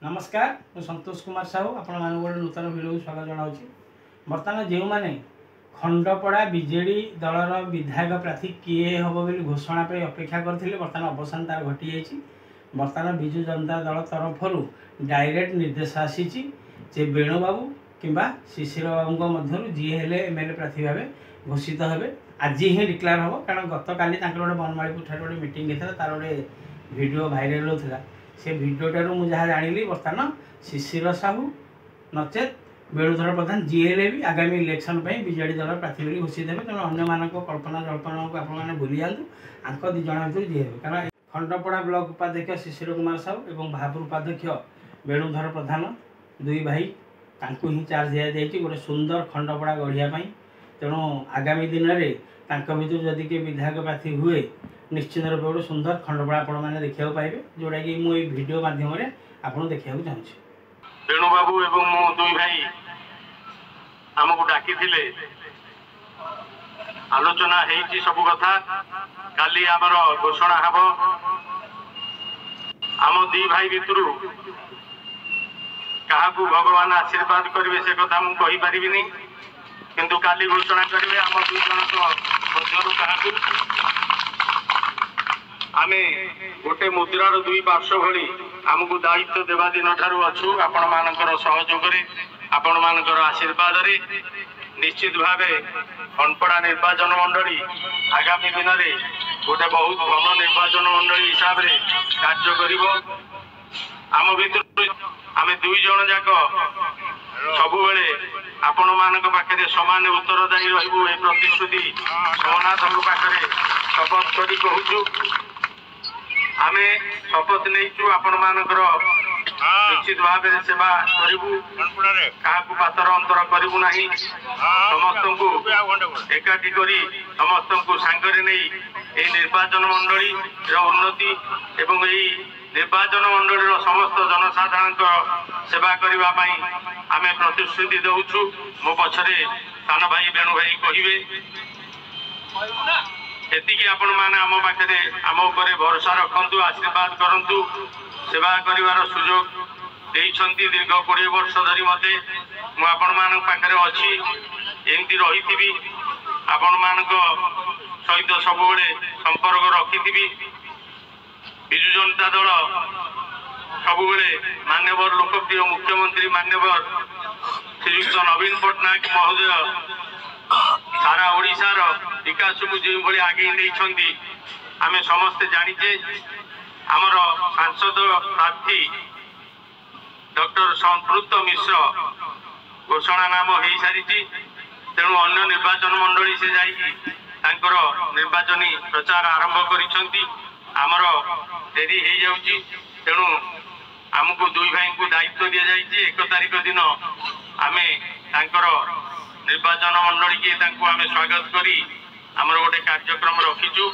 नमस्कार मैं संतोष कुमार साहू आपण मान गोटे नूतन भिडियो स्वागत जनावि। बर्तमान जो मैंने खंडपड़ा बीजेडी दलर विधायक प्रार्थी किए हम बोली घोषणा पर अपेक्षा करते बर्तमान अवसान तार घटी जाइए। बर्तमान विजु जनता दल तरफ डायरेक्ट निर्देश आसी वेणुबाबू किंबा शिशिर बाबू मध्य जी हेले एमएलए प्रार्थी भाव घोषित हे आज ही डिक्लेयर हम कारण गत काली गोटे बनमालीपुर गोटे मीटिंग होता तार गोटे भिडियो भाइराल होता से भिडियोटार मुझे जहाँ जानी बर्तमान शिशिर साहू नचेत वेणुधर प्रधान जी हेले भी आगामी इलेक्शन बीजेडी दल प्रार्थी घोषित हे तेणु अन्य कल्पना जल्पना को आप भूली जातु आंक दी जन भर जी हे कारण खंडपड़ा ब्लॉक उपाध्यक्ष शिशिर कुमार साहू और भापुर उपाध्यक्ष वेणुधर प्रधान दुई भाई तांकु ही चार्ज दिया जाए गोटे सुंदर खंडपड़ा गढ़ियापाई। तेणु आगामी दिन में भर जदि किए विधायक प्रार्थी हुए निश्चित रूप गोटे सुंदर खंडपड़ा आपण मैंने देखा पाइबे जोटा कि मुझे वीडियो माध्यम आपको देखा चाहूँगी। वेणुबाबू एवं मो दुई भाई आमको डाकी आलोचना है सब कथा काली आमर घोषणा हम आम दी भाई भितर क्या भगवान आशीर्वाद करेंगे से कथा मुझे कहीपरि किंतु काली घोषणा करेंगे आम दुई जन आमे गोटे मुद्रार दुई पार्श्व भली आमको दायित्व देवा दिन ठारू अच्छु आपण मानकर सहयोग आपण मानकर आशीर्वाद निश्चित भाव खंडपड़ा निर्वाचन मंडली आगामी दिन में गोटे बहुत भल निर्वाचन मंडली हिसाब से कार्य करिवो। आम भितर आम दुई जन जाक सब बेले आपण मानक पाखे समान उत्तरदायी रहिबु ए प्रतिश्रुति जगन्नाथ पाखे शपथ करी कहूँ आम शपथ नहीं आपण मानकर निश्चित भाव सेवा करूँ क्या पातर अंतर करूँ ना समस्त को एकाठी करी समस्त को सांगरे नहीं ये निर्वाचन मंडली उन्नति एवं यही निर्वाचन मंडली समस्त जनसाधारण सेवा करने आम प्रतिश्रुति दौचु। मो पछरे सान भाई वेणु भाई कहे एतिकी आपण माने आम पाखे आम उपर भरोसा रखु आशीर्वाद करंतु सेवा करिवार सुजोग देइछंती दीर्घ 20 वर्ष धरी मते मु आपण मान पाखे अच्छी एमती रही आपण मान सहित सब संपर्क रखी विजु जनता दल सब मान्यवर लोकप्रिय मुख्यमंत्री मान्यवर श्रीयुक्त नवीन पट्टनायक महोदय सारा ओडिशार विकास को जो भाई आगे नहीं आम समस्ते जानीचे आमर सांसद प्रार्थी डॉक्टर संतृप्त मिश्र घोषणा नाम हो सारी तेणु अन्य निर्वाचन मंडली से जाकर निर्वाचनी प्रचार आरंभ करमर डेरी हो जाऊँगी तेणु आमको दुई भाई को दायित्व दि जाए 1 तारिख दिन आम निर्वाचन मंडली की आम स्वागत करी आमर गोटे कार्यक्रम रखीचु।